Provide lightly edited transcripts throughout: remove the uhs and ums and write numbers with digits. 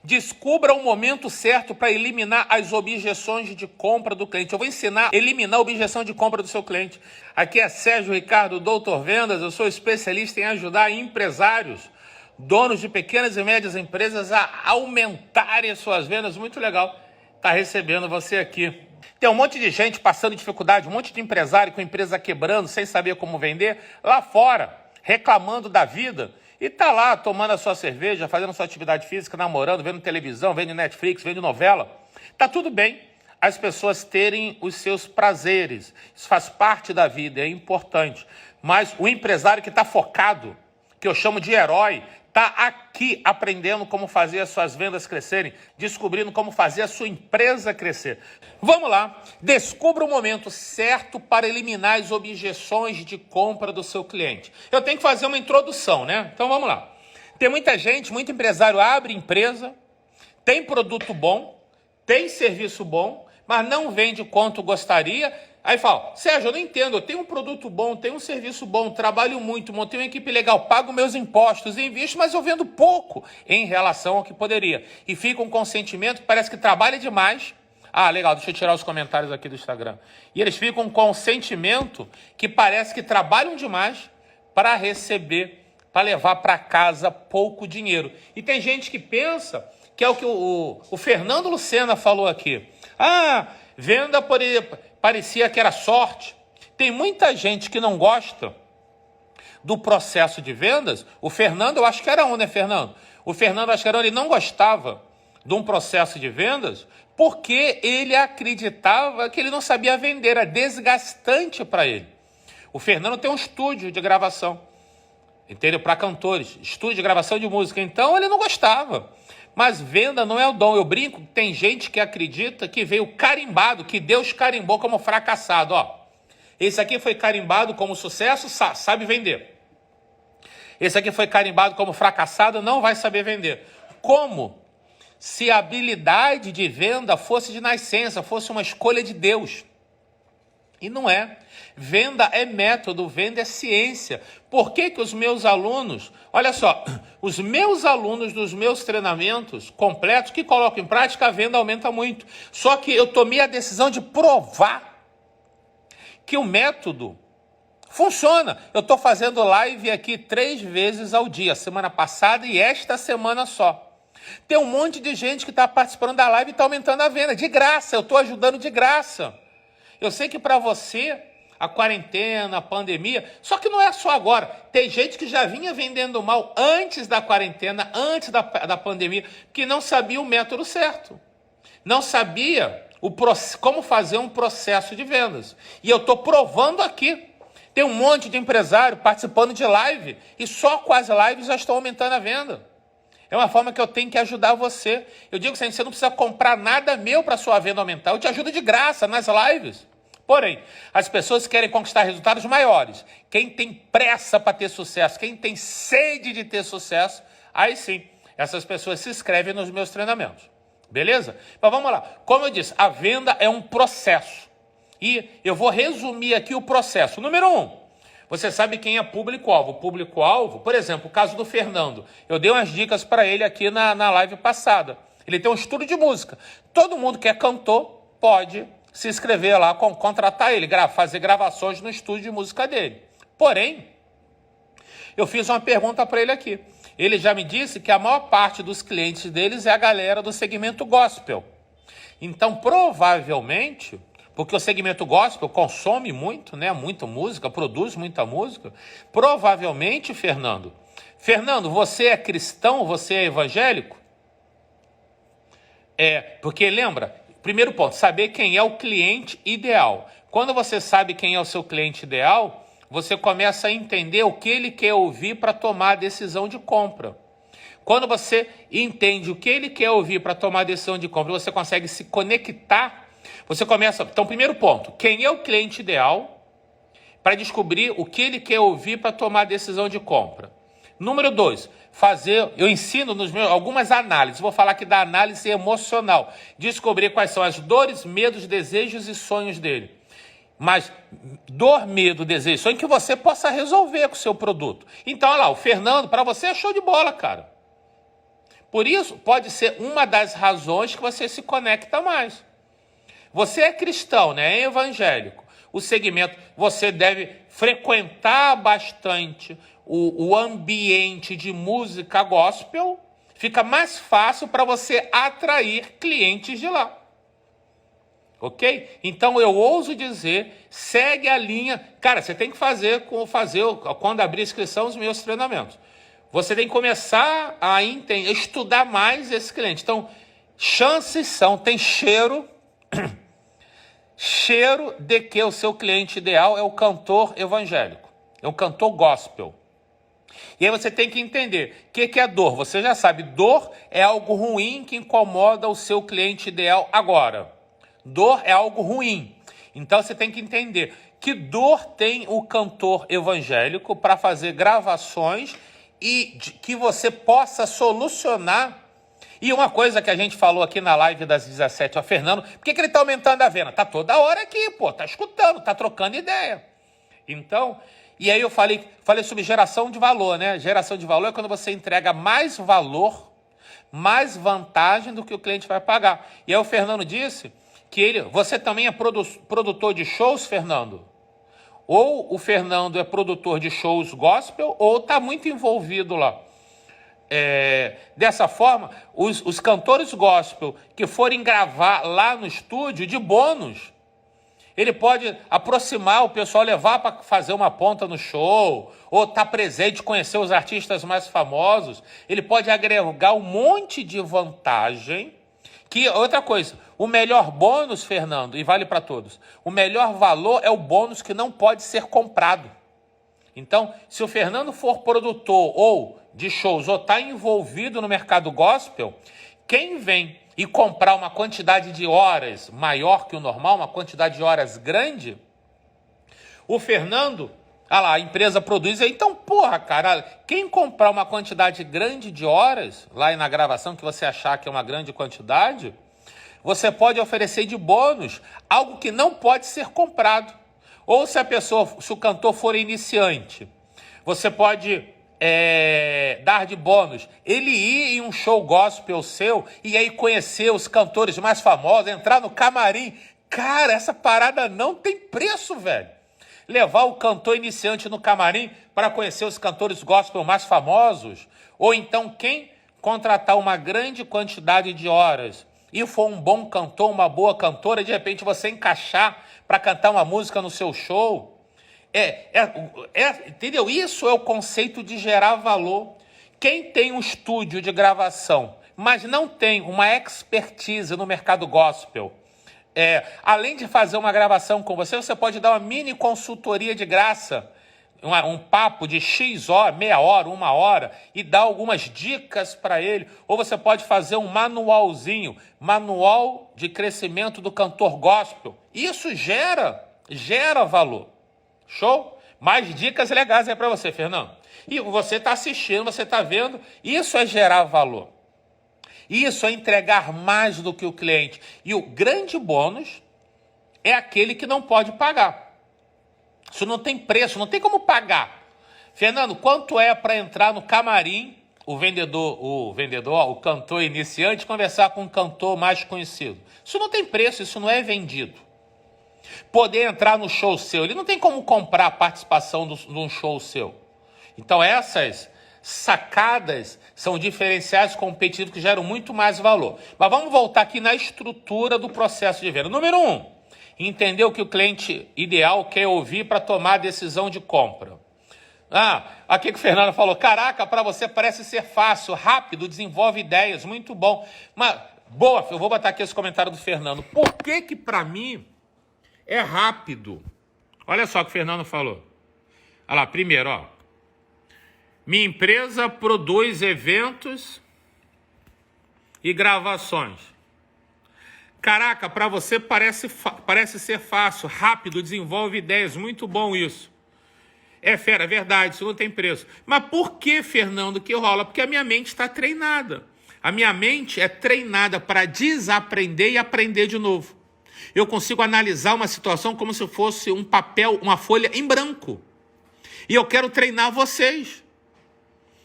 Descubra o momento certo para eliminar as objeções de compra do cliente. Eu vou ensinar a eliminar a objeção de compra do seu cliente. Aqui é Sérgio Ricardo, Doutor Vendas. Eu sou especialista em ajudar empresários, donos de pequenas e médias empresas a aumentarem as suas vendas. Muito legal estar recebendo você aqui. Tem um monte de gente passando dificuldade, um monte de empresário com empresa quebrando, sem saber como vender, lá fora, reclamando da vida. E tá lá tomando a sua cerveja, fazendo a sua atividade física, namorando, vendo televisão, vendo Netflix, vendo novela. Tá tudo bem as pessoas terem os seus prazeres. Isso faz parte da vida, é importante. Mas o empresário que está focado, que eu chamo de herói, está aqui aprendendo como fazer as suas vendas crescerem, descobrindo como fazer a sua empresa crescer. Vamos lá, descubra o momento certo para eliminar as objeções de compra do seu cliente. Eu tenho que fazer uma introdução, né? Então vamos lá. Tem muita gente, muito empresário abre empresa, tem produto bom, tem serviço bom, mas não vende quanto gostaria. Aí fala, Sérgio, eu não entendo, eu tenho um produto bom, tenho um serviço bom, trabalho muito, montei uma equipe legal, pago meus impostos, invisto, mas eu vendo pouco em relação ao que poderia. E fica um consentimento que parece que trabalha demais. Ah, legal, deixa eu tirar os comentários aqui do Instagram. E eles ficam com um sentimento que parece que trabalham demais para receber, para levar para casa pouco dinheiro. E tem gente que pensa que é o que o Fernando Lucena falou aqui. Ah, venda parecia que era sorte. Tem muita gente que não gosta do processo de vendas. O Fernando, eu acho que era um, né, Fernando? O Fernando Ascarão, ele não gostava de um processo de vendas porque ele acreditava que ele não sabia vender, era desgastante para ele. O Fernando tem um estúdio de gravação, entendeu? Para cantores, estúdio de gravação de música. Então ele não gostava. Mas venda não é o dom. Eu brinco, tem gente que acredita que veio carimbado, que Deus carimbou como fracassado. Ó, esse aqui foi carimbado como sucesso, sabe vender. Esse aqui foi carimbado como fracassado, não vai saber vender. Como se a habilidade de venda fosse de nascença, fosse uma escolha de Deus. E não é. Venda é método, venda é ciência. Por que que os meus alunos, olha só, os meus alunos dos meus treinamentos completos que colocam em prática, a venda aumenta muito. Só que eu tomei a decisão de provar que o método funciona. Eu estou fazendo live aqui 3 vezes ao dia, semana passada e esta semana só. Tem um monte de gente que está participando da live e está aumentando a venda, de graça, eu estou ajudando de graça. Eu sei que para você, a quarentena, a pandemia, só que não é só agora. Tem gente que já vinha vendendo mal antes da quarentena, antes da pandemia, que não sabia o método certo. Não sabia como fazer um processo de vendas. E eu estou provando aqui. Tem um monte de empresário participando de live e só com as lives já estão aumentando a venda. É uma forma que eu tenho que ajudar você. Eu digo assim, você não precisa comprar nada meu para sua venda aumentar. Eu te ajudo de graça nas lives. Porém, as pessoas querem conquistar resultados maiores. Quem tem pressa para ter sucesso, quem tem sede de ter sucesso, aí sim, essas pessoas se inscrevem nos meus treinamentos. Beleza? Mas vamos lá. Como eu disse, a venda é um processo. E eu vou resumir aqui o processo. Número 1. Você sabe quem é público-alvo. O público-alvo, por exemplo, o caso do Fernando. Eu dei umas dicas para ele aqui na live passada. Ele tem um estudo de música. Todo mundo que é cantor pode se inscrever lá, contratar ele, fazer gravações no estúdio de música dele. Porém, eu fiz uma pergunta para ele aqui. Ele já me disse que a maior parte dos clientes deles é a galera do segmento gospel. Então, provavelmente, porque o segmento gospel consome muito, né? Muita música, produz muita música. Provavelmente, Fernando, você é cristão? Você é evangélico? Porque lembra, primeiro ponto, saber quem é o cliente ideal. Quando você sabe quem é o seu cliente ideal, você começa a entender o que ele quer ouvir para tomar a decisão de compra. Quando você entende o que ele quer ouvir para tomar a decisão de compra, você consegue se conectar. Você começa... Então, primeiro ponto, quem é o cliente ideal para descobrir o que ele quer ouvir para tomar a decisão de compra. Número 2, eu ensino nos meus algumas análises, vou falar aqui da análise emocional, descobrir quais são as dores, medos, desejos e sonhos dele. Mas dor, medo, desejo, sonho que você possa resolver com o seu produto. Então, olha lá, o Fernando, para você é show de bola, cara. Por isso, pode ser uma das razões que você se conecta mais. Você é cristão, né? É evangélico. O segmento, você deve frequentar bastante o ambiente de música gospel. Fica mais fácil para você atrair clientes de lá. Ok? Então eu ouso dizer, segue a linha. Cara, você tem que fazer quando abrir inscrição os meus treinamentos. Você tem que começar a estudar mais esse cliente. Então, chances são, tem cheiro de que o seu cliente ideal é o cantor evangélico, é um cantor gospel. E aí você tem que entender o que é dor. Você já sabe, dor é algo ruim que incomoda o seu cliente ideal agora. Dor é algo ruim. Então você tem que entender que dor tem o cantor evangélico para fazer gravações e que você possa solucionar. E uma coisa que a gente falou aqui na live das 17, ó, Fernando, por que ele está aumentando a venda? Tá toda hora aqui, pô, tá escutando, tá trocando ideia. Então, e aí eu falei sobre geração de valor, né? Geração de valor é quando você entrega mais valor, mais vantagem do que o cliente vai pagar. E aí o Fernando disse que você também é produtor de shows, Fernando? Ou o Fernando é produtor de shows gospel, ou está muito envolvido lá. Dessa forma, os cantores gospel que forem gravar lá no estúdio, de bônus, ele pode aproximar o pessoal, levar para fazer uma ponta no show, ou estar presente, conhecer os artistas mais famosos. Ele pode agregar um monte de vantagem. Que outra coisa, o melhor bônus, Fernando, e vale para todos, o melhor valor é o bônus que não pode ser comprado. Então, se o Fernando for produtor ou de shows ou está envolvido no mercado gospel, quem vem e comprar uma quantidade de horas maior que o normal, uma quantidade de horas grande, o Fernando, a empresa produz, então, porra, cara, quem comprar uma quantidade grande de horas, lá na gravação que você achar que é uma grande quantidade, você pode oferecer de bônus algo que não pode ser comprado. Ou se o cantor for iniciante, você pode dar de bônus ele ir em um show gospel seu e aí conhecer os cantores mais famosos, entrar no camarim. Cara, essa parada não tem preço, velho. Levar o cantor iniciante no camarim para conhecer os cantores gospel mais famosos, ou então quem contratar uma grande quantidade de horas e for um bom cantor, uma boa cantora, de repente você encaixar para cantar uma música no seu show. Entendeu? Isso é o conceito de gerar valor. Quem tem um estúdio de gravação, mas não tem uma expertise no mercado gospel, além de fazer uma gravação com você, você pode dar uma mini consultoria de graça, um papo de X horas, meia hora, 1 hora, e dar algumas dicas para ele. Ou você pode fazer um manualzinho, manual de crescimento do cantor gospel. Isso gera valor. Show? Mais dicas legais aí para você, Fernando. E você está assistindo, você está vendo, isso é gerar valor. Isso é entregar mais do que o cliente. E o grande bônus é aquele que não pode pagar. Isso não tem preço, não tem como pagar. Fernando, quanto é para entrar no camarim, o cantor iniciante, conversar com um cantor mais conhecido? Isso não tem preço, isso não é vendido. Poder entrar no show seu, ele não tem como comprar a participação num show seu. Então essas sacadas são diferenciais competitivos que geram muito mais valor. Mas vamos voltar aqui na estrutura do processo de venda. Número 1, entender o que o cliente ideal quer ouvir para tomar a decisão de compra. Aqui que o Fernando falou, caraca, para você parece ser fácil, rápido, desenvolve ideias, muito bom. Mas, boa, eu vou botar aqui esse comentário do Fernando. Por que para mim é rápido? Olha só o que o Fernando falou. Olha lá, primeiro, minha empresa produz eventos e gravações. Caraca, para você parece ser fácil, rápido, desenvolve ideias, muito bom isso. É fera, é verdade, isso não tem preço. Mas por que, Fernando, que rola? Porque a minha mente está treinada. A minha mente é treinada para desaprender e aprender de novo. Eu consigo analisar uma situação como se fosse um papel, uma folha em branco. E eu quero treinar vocês.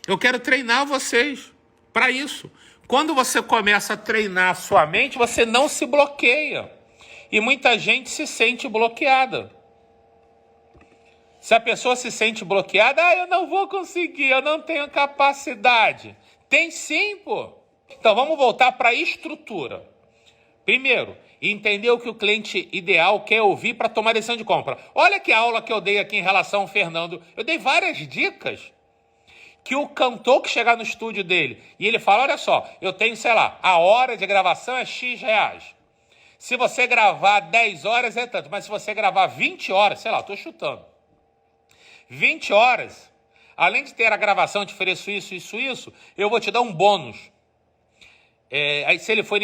Eu quero treinar vocês para isso. Quando você começa a treinar a sua mente, você não se bloqueia. E muita gente se sente bloqueada. Se a pessoa se sente bloqueada, eu não vou conseguir, eu não tenho capacidade. Tem sim, pô. Então vamos voltar para a estrutura. Primeiro, entender o que o cliente ideal quer ouvir para tomar decisão de compra. Olha que aula que eu dei aqui em relação ao Fernando. Eu dei várias dicas que o cantor que chegar no estúdio dele e ele fala, olha só, eu tenho, sei lá, a hora de gravação é X reais. Se você gravar 10 horas é tanto, mas se você gravar 20 horas, sei lá, estou chutando. 20 horas, além de ter a gravação, te ofereço isso, eu vou te dar um bônus. Aí se ele for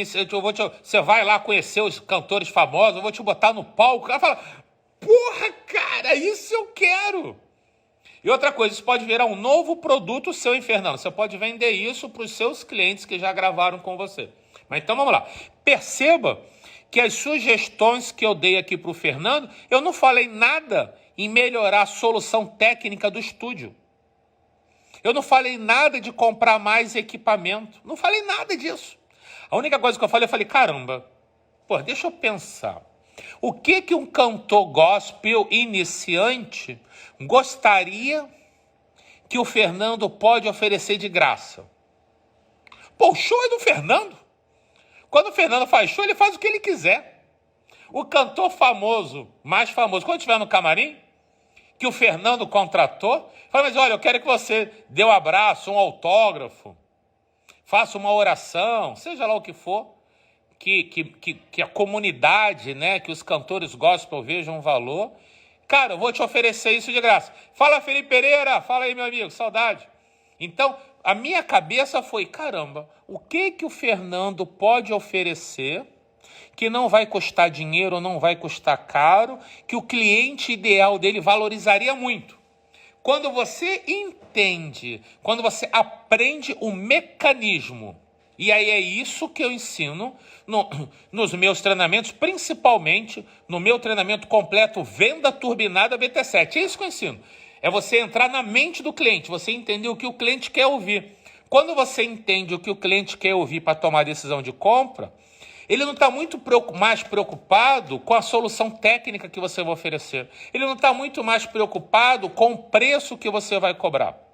você vai lá conhecer os cantores famosos, eu vou te botar no palco. O cara fala, porra, cara, isso eu quero. E outra coisa, isso pode virar um novo produto seu, hein, Fernando? Você pode vender isso para os seus clientes que já gravaram com você. Mas então vamos lá. Perceba que as sugestões que eu dei aqui para o Fernando, eu não falei nada em melhorar a solução técnica do estúdio. Eu não falei nada de comprar mais equipamento. Não falei nada disso. A única coisa que eu falei, caramba, pô, deixa eu pensar. O que um cantor gospel iniciante gostaria que o Fernando pode oferecer de graça? Pô, o show é do Fernando. Quando o Fernando faz show, ele faz o que ele quiser. O cantor famoso, mais famoso, quando estiver no camarim, que o Fernando contratou, fala, mas olha, eu quero que você dê um abraço, um autógrafo, faça uma oração, seja lá o que for, que a comunidade, né, que os cantores gospel vejam valor. Cara, eu vou te oferecer isso de graça. Fala, Felipe Pereira, fala aí, meu amigo, saudade. Então, a minha cabeça foi, caramba, o que o Fernando pode oferecer que não vai custar dinheiro, não vai custar caro, que o cliente ideal dele valorizaria muito. Quando você entende, quando você aprende o mecanismo, e aí é isso que eu ensino nos meus treinamentos, principalmente no meu treinamento completo Venda Turbinada BT7. É isso que eu ensino. É você entrar na mente do cliente, você entender o que o cliente quer ouvir. Quando você entende o que o cliente quer ouvir para tomar a decisão de compra, ele não está muito mais preocupado com a solução técnica que você vai oferecer. Ele não está muito mais preocupado com o preço que você vai cobrar.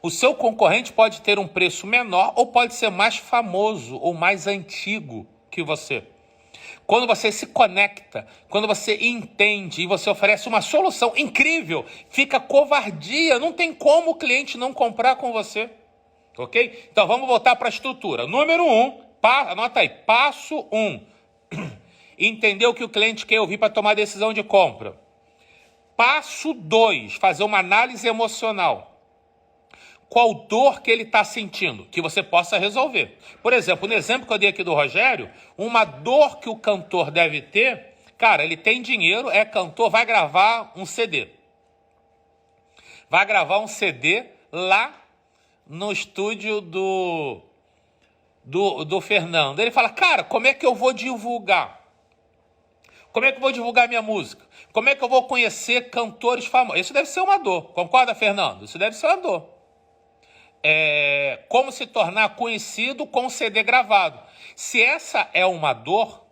O seu concorrente pode ter um preço menor ou pode ser mais famoso ou mais antigo que você. Quando você se conecta, quando você entende e você oferece uma solução incrível, fica covardia, não tem como o cliente não comprar com você. Ok? Então vamos voltar para a estrutura. Número 1. Anota aí, passo 1. Entender o que o cliente quer ouvir para tomar a decisão de compra. Passo 2, fazer uma análise emocional. Qual dor que ele está sentindo, que você possa resolver. Por exemplo, no exemplo que eu dei aqui do Rogério, uma dor que o cantor deve ter, cara, ele tem dinheiro, é cantor, vai gravar um CD. Vai gravar um CD lá no estúdio do Fernando. Ele fala, cara, como é que eu vou divulgar? Como é que eu vou divulgar minha música? Como é que eu vou conhecer cantores famosos? Isso deve ser uma dor. Concorda, Fernando? Isso deve ser uma dor. Como se tornar conhecido com CD gravado. Se essa é uma dor,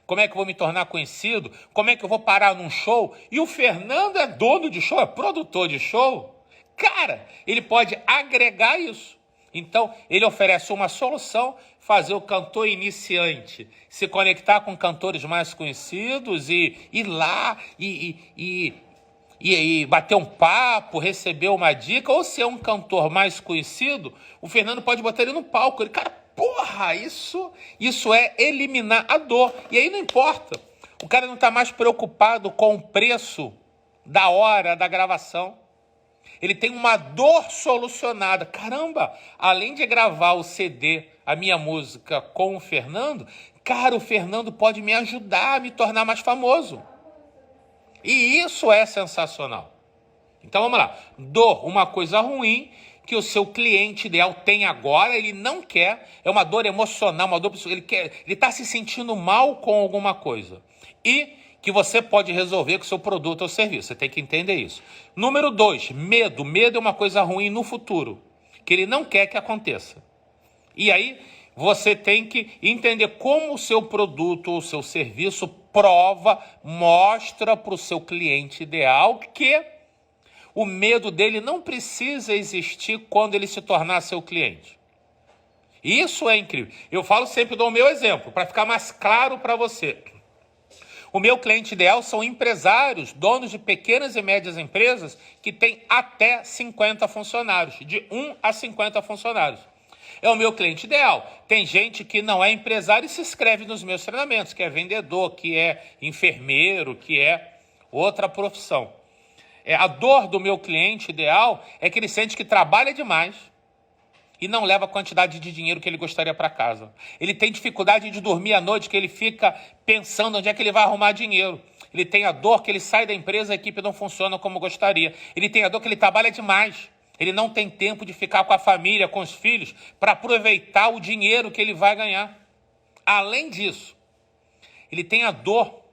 como é que eu vou me tornar conhecido? Como é que eu vou parar num show? E o Fernando é dono de show, é produtor de show. Cara, ele pode agregar isso. Então, ele oferece uma solução, fazer o cantor iniciante se conectar com cantores mais conhecidos e ir lá e bater um papo, receber uma dica, ou se é um cantor mais conhecido, o Fernando pode botar ele no palco. Ele, cara, porra, isso é eliminar a dor. E aí não importa. O cara não está mais preocupado com o preço da hora da gravação. Ele tem uma dor solucionada. Caramba, além de gravar o CD, a minha música com o Fernando, cara, o Fernando pode me ajudar a me tornar mais famoso. E isso é sensacional. Então vamos lá. Dor, uma coisa ruim que o seu cliente ideal tem agora, ele não quer, é uma dor emocional, uma dor, ele está se sentindo mal com alguma coisa. E que você pode resolver com o seu produto ou serviço. Você tem que entender isso. Número 2, medo. Medo é uma coisa ruim no futuro, que ele não quer que aconteça. E aí você tem que entender como o seu produto ou o seu serviço mostra para o seu cliente ideal que o medo dele não precisa existir quando ele se tornar seu cliente. Isso é incrível. Eu falo sempre, dou o meu exemplo, para ficar mais claro para você. O meu cliente ideal são empresários, donos de pequenas e médias empresas que têm até 50 funcionários, de 1 a 50 funcionários. É o meu cliente ideal. Tem gente que não é empresário e se inscreve nos meus treinamentos, que é vendedor, que é enfermeiro, que é outra profissão. A dor do meu cliente ideal é que ele sente que trabalha demais e não leva a quantidade de dinheiro que ele gostaria para casa. Ele tem dificuldade de dormir à noite, que ele fica pensando onde é que ele vai arrumar dinheiro. Ele tem a dor que ele sai da empresa, a equipe não funciona como gostaria. Ele tem a dor que ele trabalha demais. Ele não tem tempo de ficar com a família, com os filhos, para aproveitar o dinheiro que ele vai ganhar. Além disso, ele tem a dor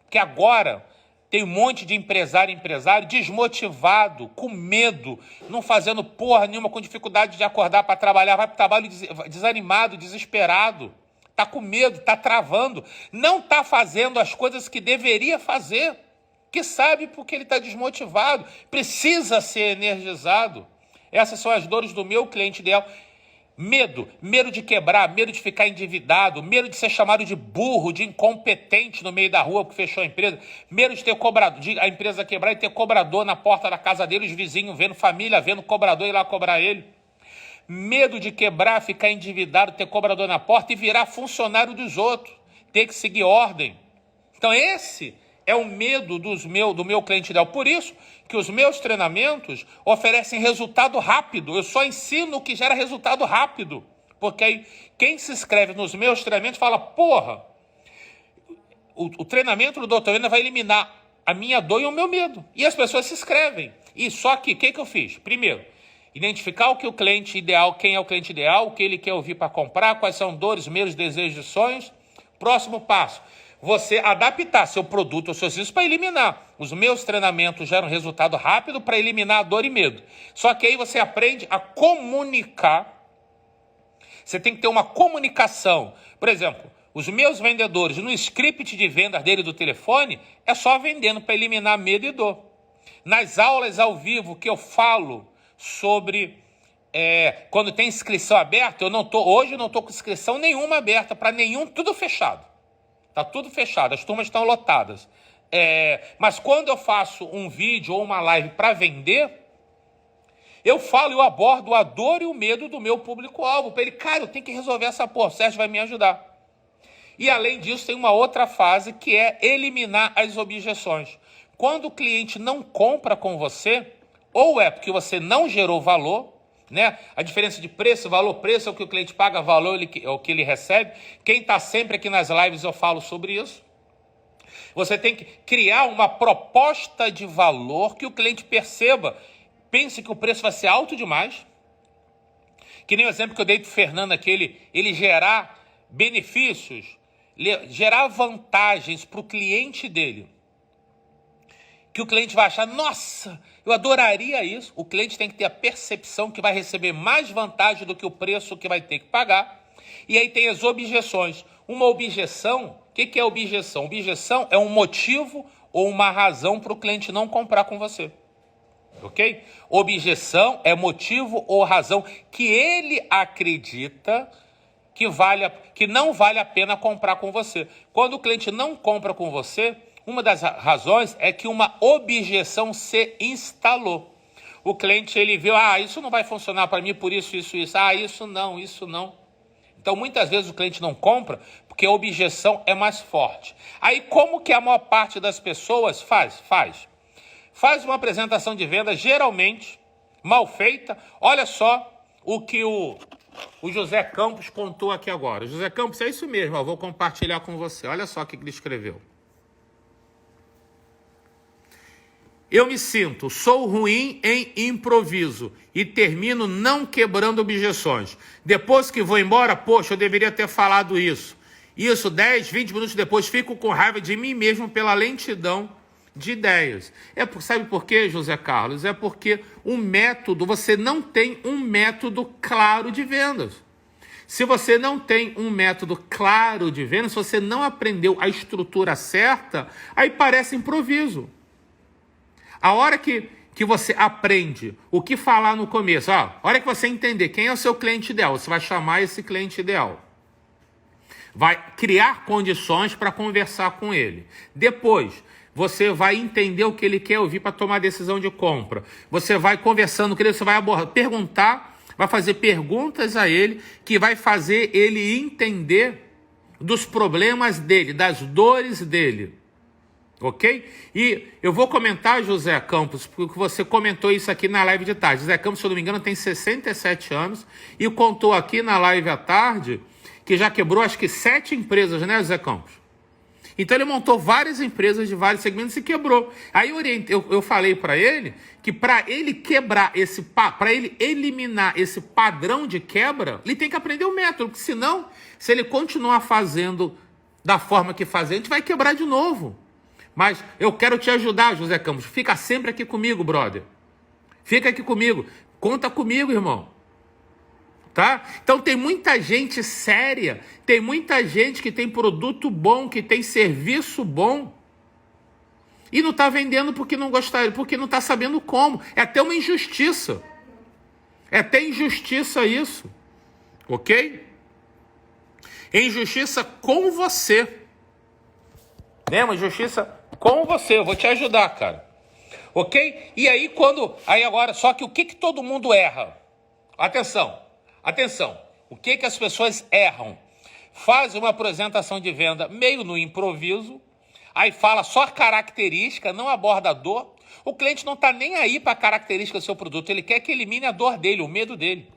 que agora tem um monte de empresário desmotivado, com medo, não fazendo porra nenhuma, com dificuldade de acordar para trabalhar, vai para o trabalho desanimado, desesperado, está com medo, está travando, não está fazendo as coisas que deveria fazer, que sabe porque ele está desmotivado, precisa ser energizado. Essas são as dores do meu cliente ideal. Medo de quebrar, medo de ficar endividado, medo de ser chamado de burro, de incompetente no meio da rua porque fechou a empresa, medo de ter cobrador, de a empresa quebrar e ter cobrador na porta da casa dele, os vizinhos vendo, família vendo cobrador ir lá cobrar ele. Medo de quebrar, ficar endividado, ter cobrador na porta e virar funcionário dos outros, ter que seguir ordem. Então esse é o medo do meu cliente ideal. Por isso que os meus treinamentos oferecem resultado rápido. Eu só ensino o que gera resultado rápido. Porque aí quem se inscreve nos meus treinamentos fala, porra, o treinamento do Dr. Venda vai eliminar a minha dor e o meu medo. E as pessoas se inscrevem. E só que, o que eu fiz? Primeiro, identificar o que o cliente ideal, quem é o cliente ideal, o que ele quer ouvir para comprar, quais são dores, medos, desejos e sonhos. Próximo passo, você adaptar seu produto ou seu serviço para eliminar. Os meus treinamentos geram resultado rápido para eliminar a dor e medo. Só que aí você aprende a comunicar. Você tem que ter uma comunicação. Por exemplo, os meus vendedores, no script de venda dele do telefone, é só vendendo para eliminar medo e dor. Nas aulas ao vivo que eu falo sobre quando tem inscrição aberta, hoje eu não estou com inscrição nenhuma aberta para nenhum, tudo fechado. Está tudo fechado, as turmas estão lotadas. Mas quando eu faço um vídeo ou uma live para vender, eu abordo a dor e o medo do meu público-alvo. Para ele, cara, eu tenho que resolver essa porra, o Sérgio vai me ajudar. E além disso, tem uma outra fase que é eliminar as objeções. Quando o cliente não compra com você, ou é porque você não gerou valor, né? A diferença de preço, valor, preço é o que o cliente paga, valor é o que ele recebe. Quem está sempre aqui nas lives eu falo sobre isso. Você tem que criar uma proposta de valor que o cliente perceba, pense que o preço vai ser alto demais. Que nem o exemplo que eu dei para o Fernando aqui, ele gerar benefícios, gerar vantagens para o cliente dele. Que o cliente vai achar, nossa, eu adoraria isso. O cliente tem que ter a percepção que vai receber mais vantagem do que o preço que vai ter que pagar. E aí tem as objeções. Uma objeção, o que é objeção? Objeção é um motivo ou uma razão para o cliente não comprar com você. Ok? Objeção é motivo ou razão que ele acredita que não vale a pena comprar com você. Quando o cliente não compra com você, uma das razões é que uma objeção se instalou. O cliente, ele viu, isso não vai funcionar para mim por isso, isso. Isso não. Então, muitas vezes o cliente não compra porque a objeção é mais forte. Aí, como que a maior parte das pessoas faz? Faz uma apresentação de venda, geralmente, mal feita. Olha só o que o José Campos contou aqui agora. José Campos, é isso mesmo, eu vou compartilhar com você. Olha só o que ele escreveu. Eu me sinto, sou ruim em improviso e termino não quebrando objeções. Depois que vou embora, poxa, eu deveria ter falado isso. Isso 10, 20 minutos depois, fico com raiva de mim mesmo pela lentidão de ideias. Sabe por quê, José Carlos? É porque você não tem um método claro de vendas. Se você não tem um método claro de venda, se você não aprendeu a estrutura certa, aí parece improviso. A hora que você aprende o que falar no começo, a hora que você entender quem é o seu cliente ideal, você vai chamar esse cliente ideal. Vai criar condições para conversar com ele. Depois, você vai entender o que ele quer ouvir para tomar a decisão de compra. Você vai conversando com ele, você vai abordar, perguntar, vai fazer perguntas a ele, que vai fazer ele entender dos problemas dele, das dores dele. Ok? E eu vou comentar, José Campos, porque você comentou isso aqui na live de tarde. José Campos, se eu não me engano, tem 67 anos e contou aqui na live à tarde que já quebrou acho que 7 empresas, né, José Campos? Então ele montou várias empresas de vários segmentos e quebrou. Aí eu falei para ele que para ele quebrar para ele eliminar esse padrão de quebra, ele tem que aprender o método, porque senão, se ele continuar fazendo da forma que faz, a gente vai quebrar de novo. Mas eu quero te ajudar, José Campos. Fica sempre aqui comigo, brother. Fica aqui comigo. Conta comigo, irmão. Tá? Então tem muita gente séria, tem muita gente que tem produto bom, que tem serviço bom e não está vendendo porque não gostaria, porque não está sabendo como. É até uma injustiça. É até injustiça isso. Ok? É injustiça com você. Né? Uma injustiça com você. Eu vou te ajudar, cara. Ok? E aí Aí agora, só que o que todo mundo erra? Atenção, o que as pessoas erram? Faz uma apresentação de venda meio no improviso, aí fala só a característica, não aborda a dor. O cliente não está nem aí para a característica do seu produto, ele quer que elimine a dor dele, o medo dele.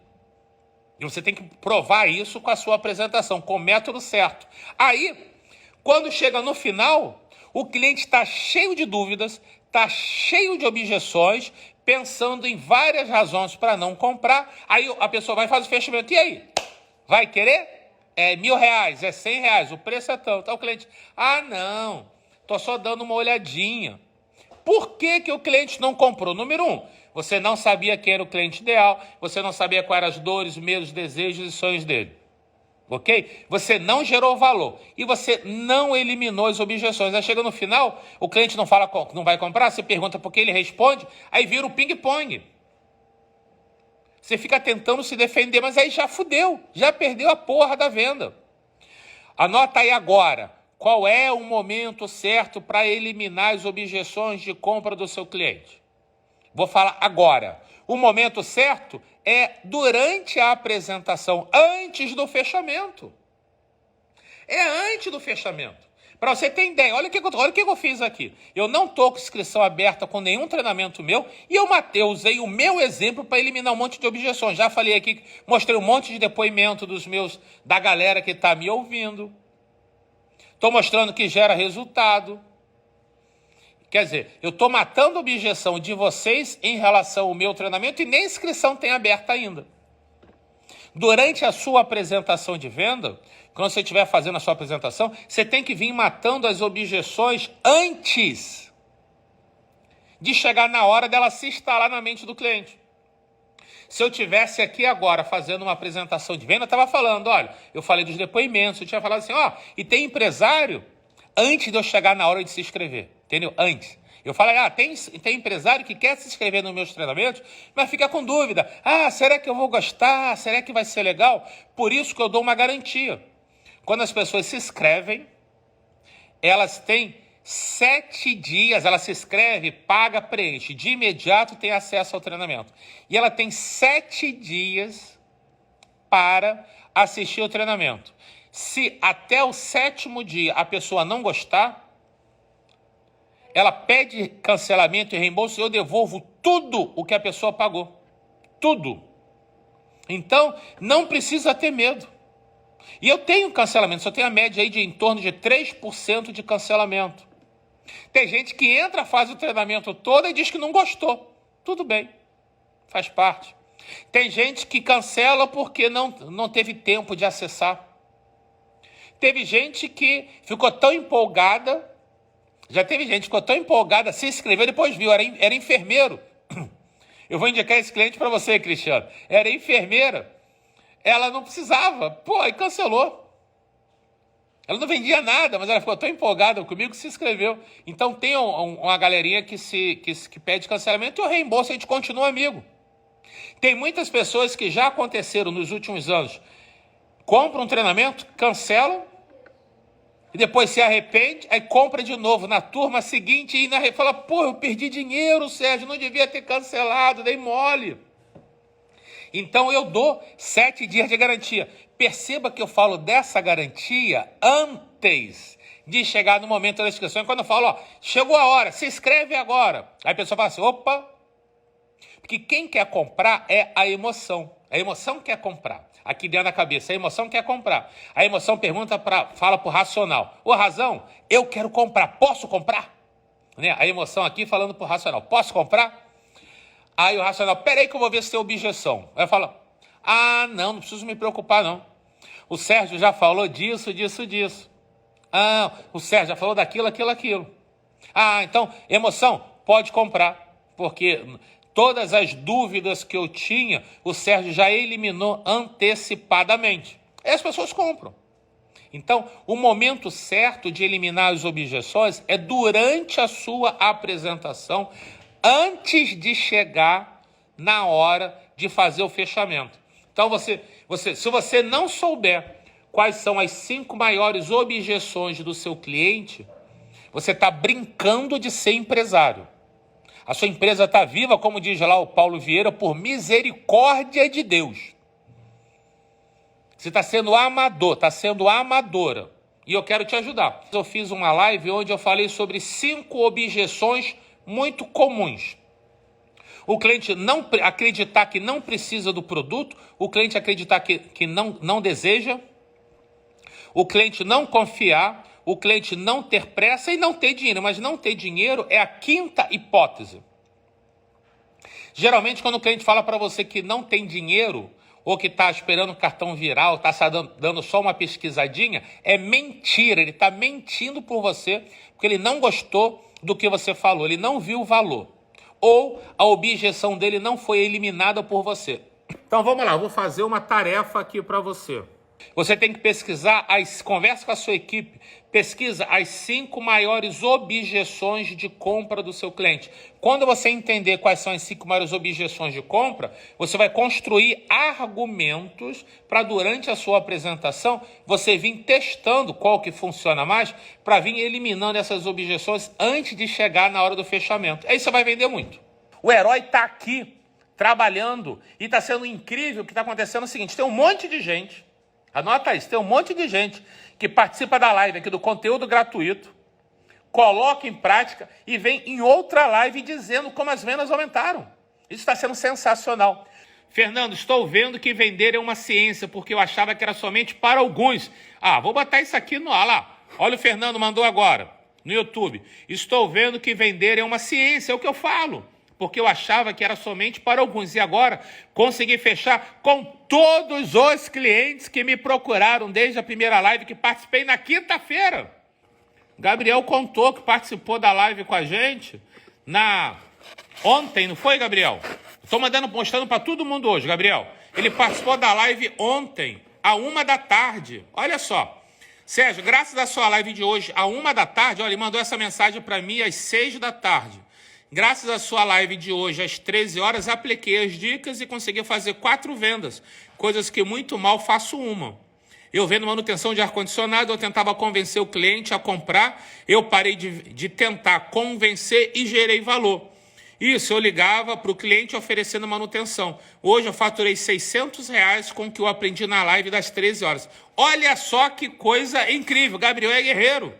E você tem que provar isso com a sua apresentação, com o método certo. Aí, quando chega no final, o cliente está cheio de dúvidas, está cheio de objeções, pensando em várias razões para não comprar. Aí a pessoa vai fazer o fechamento. E aí? Vai querer? É R$1.000, é R$100, o preço é tanto. Aí o cliente, não, estou só dando uma olhadinha. Por que o cliente não comprou? Número 1, você não sabia quem era o cliente ideal, você não sabia quais eram as dores, medos, desejos e sonhos dele. Ok? Você não gerou valor e você não eliminou as objeções. Aí chega no final, o cliente não fala, não vai comprar, você pergunta por que ele responde, aí vira o ping-pong. Você fica tentando se defender, mas aí já fudeu, já perdeu a porra da venda. Anota aí agora, qual é o momento certo para eliminar as objeções de compra do seu cliente? Vou falar agora. O momento certo é durante a apresentação, antes do fechamento. É antes do fechamento. Para você ter ideia, olha o que eu fiz aqui. Eu não estou com inscrição aberta com nenhum treinamento meu e eu usei o meu exemplo para eliminar um monte de objeções. Já falei aqui, mostrei um monte de depoimento da galera que está me ouvindo. Estou mostrando que gera resultado. Quer dizer, eu estou matando a objeção de vocês em relação ao meu treinamento e nem inscrição tem aberta ainda. Durante a sua apresentação de venda, quando você estiver fazendo a sua apresentação, você tem que vir matando as objeções antes de chegar na hora dela se instalar na mente do cliente. Se eu tivesse aqui agora fazendo uma apresentação de venda, eu estava falando, olha, eu falei dos depoimentos, eu tinha falado assim, e tem empresário antes de eu chegar na hora de se inscrever, entendeu? Antes. Eu falei, tem empresário que quer se inscrever nos meus treinamentos, mas fica com dúvida. Será que eu vou gostar? Será que vai ser legal? Por isso que eu dou uma garantia. Quando as pessoas se inscrevem, elas têm 7 dias, ela se inscreve, paga, preenche. De imediato tem acesso ao treinamento. E ela tem 7 dias para assistir ao treinamento. Se até o 7º dia a pessoa não gostar, ela pede cancelamento e reembolso e eu devolvo tudo o que a pessoa pagou. Tudo. Então, não precisa ter medo. E eu tenho cancelamento, só tenho a média aí de em torno de 3% de cancelamento. Tem gente que entra, faz o treinamento todo e diz que não gostou. Tudo bem, faz parte. Tem gente que cancela porque não teve tempo de acessar. Teve gente que ficou tão empolgada, se inscreveu, depois viu, era enfermeiro. Eu vou indicar esse cliente para você, Cristiano. Era enfermeira. ela não precisava. Pô, aí cancelou. Ela não vendia nada, mas ela ficou tão empolgada comigo que se inscreveu. Então tem uma galerinha que pede cancelamento e o reembolso, a gente continua amigo. Tem muitas pessoas que já aconteceram nos últimos anos. Compram um treinamento, cancelam, e depois se arrepende, aí compra de novo na turma seguinte e fala, pô, eu perdi dinheiro, Sérgio, não devia ter cancelado, dei mole. Então eu dou 7 dias de garantia. Perceba que eu falo dessa garantia antes de chegar no momento da inscrição. Quando eu falo, ó, chegou a hora, se inscreve agora. Aí a pessoa fala assim, opa, porque quem quer comprar é a emoção. A emoção quer comprar. Aqui dentro da cabeça, a emoção quer comprar. A emoção fala pro racional. Ô, razão, eu quero comprar, posso comprar? Né? A emoção aqui falando pro racional, posso comprar? Aí o racional, peraí que eu vou ver se tem objeção. Aí eu falo, não preciso me preocupar não. O Sérgio já falou disso. O Sérgio já falou daquilo. Então, emoção, pode comprar. Porque todas as dúvidas que eu tinha, o Sérgio já eliminou antecipadamente. Aí as pessoas compram. Então, o momento certo de eliminar as objeções é durante a sua apresentação, antes de chegar na hora de fazer o fechamento. Então, se você não souber quais são as 5 maiores objeções do seu cliente, você está brincando de ser empresário. A sua empresa está viva, como diz lá o Paulo Vieira, por misericórdia de Deus. Você está sendo amador, está sendo amadora. E eu quero te ajudar. Eu fiz uma live onde eu falei sobre 5 objeções muito comuns. O cliente não acreditar que não precisa do produto, o cliente acreditar que não deseja, o cliente não confiar, o cliente não ter pressa e não ter dinheiro. Mas não ter dinheiro é a 5ª hipótese. Geralmente, quando o cliente fala para você que não tem dinheiro, ou que está esperando o cartão virar, ou está dando só uma pesquisadinha, é mentira. Ele está mentindo por você, porque ele não gostou do que você falou, ele não viu o valor. Ou a objeção dele não foi eliminada por você. Então vamos lá, eu vou fazer uma tarefa aqui para você. Você tem que pesquisar, conversa com a sua equipe, pesquisa as 5 maiores objeções de compra do seu cliente. Quando você entender quais são as 5 maiores objeções de compra, você vai construir argumentos para durante a sua apresentação, você vir testando qual que funciona mais, para vir eliminando essas objeções antes de chegar na hora do fechamento. Aí você vai vender muito. O herói está aqui, trabalhando, e está sendo incrível. O que está acontecendo é o seguinte, tem um monte de gente, anota isso, tem um monte de gente que participa da live aqui do conteúdo gratuito, coloca em prática e vem em outra live dizendo como as vendas aumentaram. Isso está sendo sensacional. Fernando, estou vendo que vender é uma ciência, porque eu achava que era somente para alguns. Vou botar isso aqui no ar lá. Olha, o Fernando mandou agora no YouTube. Estou vendo que vender é uma ciência, é o que eu falo. Porque eu achava que era somente para alguns. E agora consegui fechar com todos os clientes que me procuraram desde a primeira live que participei na quinta-feira. Gabriel contou que participou da live com a gente ontem, não foi, Gabriel? Estou mostrando para todo mundo hoje, Gabriel. Ele participou da live ontem, à 13h. Olha só. Sérgio, graças à sua live de hoje, à 13h, olha, ele mandou essa mensagem para mim às 6h. Graças à sua live de hoje, às 13 horas, apliquei as dicas e consegui fazer 4 vendas, coisas que muito mal faço uma. Eu vendo manutenção de ar-condicionado, eu tentava convencer o cliente a comprar, eu parei de tentar convencer e gerei valor. Isso, eu ligava para o cliente oferecendo manutenção. Hoje eu faturei R$600 com o que eu aprendi na live das 13 horas. Olha só que coisa incrível, Gabriel é guerreiro.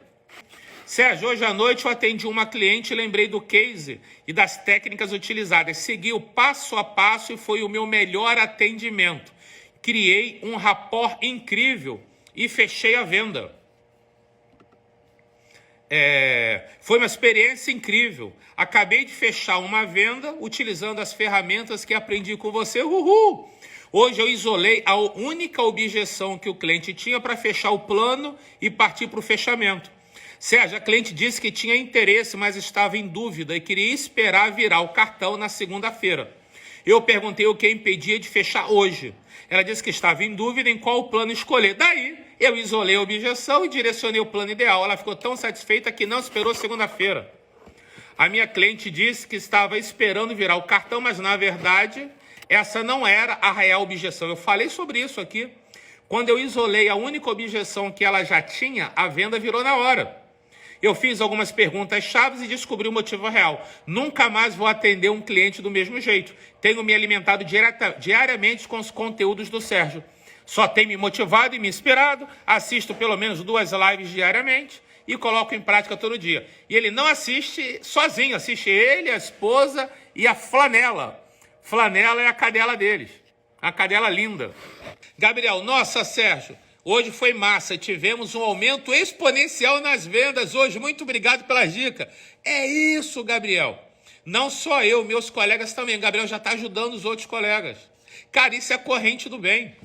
Sérgio, hoje à noite eu atendi uma cliente e lembrei do case e das técnicas utilizadas. Segui o passo a passo e foi o meu melhor atendimento. Criei um rapport incrível e fechei a venda. Foi uma experiência incrível. Acabei de fechar uma venda utilizando as ferramentas que aprendi com você. Uhul! Hoje eu isolei a única objeção que o cliente tinha para fechar o plano e partir para o fechamento. Sérgio, a cliente disse que tinha interesse, mas estava em dúvida e queria esperar virar o cartão na segunda-feira. Eu perguntei o que impedia de fechar hoje. Ela disse que estava em dúvida em qual plano escolher. Daí, eu isolei a objeção e direcionei o plano ideal. Ela ficou tão satisfeita que não esperou segunda-feira. A minha cliente disse que estava esperando virar o cartão, mas, na verdade, essa não era a real objeção. Eu falei sobre isso aqui. Quando eu isolei a única objeção que ela já tinha, a venda virou na hora. Eu fiz algumas perguntas chaves e descobri o motivo real. Nunca mais vou atender um cliente do mesmo jeito. Tenho me alimentado diariamente com os conteúdos do Sérgio. Só tem me motivado e me inspirado. Assisto pelo menos 2 lives diariamente e coloco em prática todo dia. E ele não assiste sozinho, assiste ele, a esposa e a Flanela. Flanela é a cadela deles, a cadela linda. Gabriel, nossa, Sérgio, hoje foi massa, tivemos um aumento exponencial nas vendas hoje. Muito obrigado pelas dicas. É isso, Gabriel. Não só eu, meus colegas também. Gabriel já está ajudando os outros colegas. Cara, isso é corrente do bem.